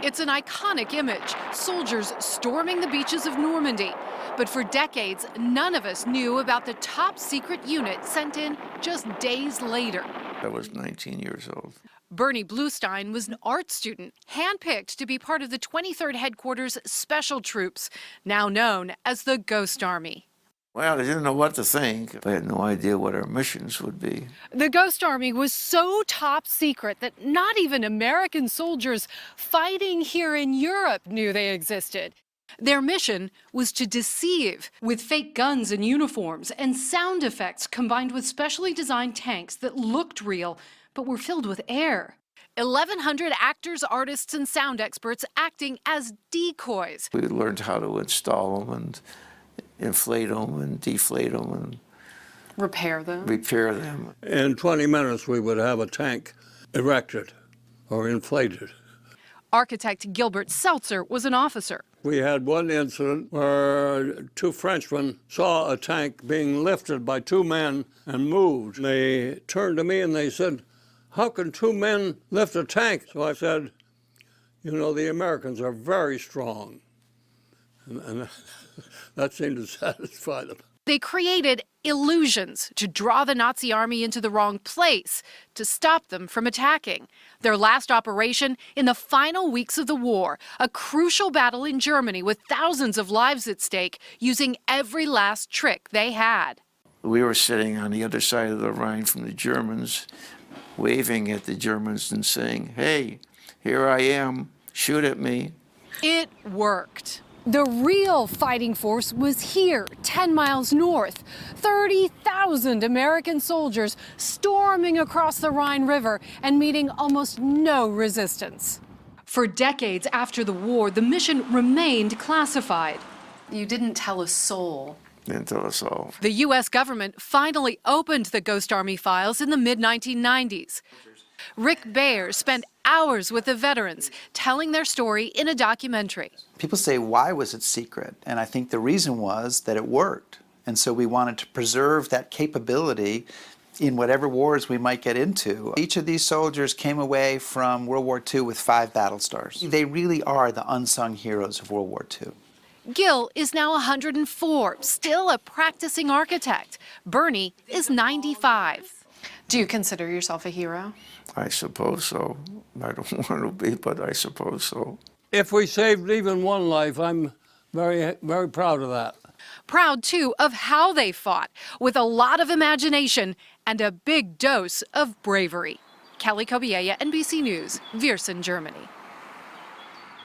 It's an iconic image, soldiers storming the beaches of Normandy. But for decades, none of us knew about the top secret unit sent in just days later. I was 19 years old. Bernie Bluestein was an art student, handpicked to be part of the 23rd Headquarters Special Troops, now known as the Ghost Army. Well, I didn't know what to think. I had no idea what our missions would be. The Ghost Army was so top secret that not even American soldiers fighting here in Europe knew they existed. Their mission was to deceive with fake guns and uniforms and sound effects combined with specially designed tanks that looked real but were filled with air. 1,100 actors, artists, and sound experts acting as decoys. We learned how to install them and inflate them and deflate them and Repair them. In 20 minutes, we would have a tank erected or inflated. Architect Gilbert Seltzer was an officer. We had one incident where two Frenchmen saw a tank being lifted by two men and moved. They turned to me and they said, "How can two men lift a tank?" So I said, "You know, the Americans are very strong." And that seemed to satisfy them. They created illusions to draw the Nazi army into the wrong place, to stop them from attacking. Their last operation in the final weeks of the war, a crucial battle in Germany with thousands of lives at stake, using every last trick they had. We were sitting on the other side of the Rhine from the Germans, waving at the Germans and saying, "Hey, here I am, shoot at me." It worked. The real fighting force was here, 10 miles north. 30,000 American soldiers storming across the Rhine River and meeting almost no resistance. For decades after the war, the mission remained classified. You didn't tell a soul. Didn't tell us all. The U.S. government finally opened the Ghost Army files in the mid-1990s. Rick Bayer spent hours with the veterans telling their story in a documentary. People say, why was it secret? And I think the reason was that it worked. And so we wanted to preserve that capability in whatever wars we might get into. Each of these soldiers came away from World War II with 5 battle stars. They really are the unsung heroes of World War II. Gil is now 104, still a practicing architect. Bernie is 95. Do you consider yourself a hero? I suppose so. I don't want to be, but I suppose so. If we saved even one life, I'm very, very proud of that. Proud, too, of how they fought, with a lot of imagination and a big dose of bravery. Kelly Kobiella, NBC News, Viersen, Germany.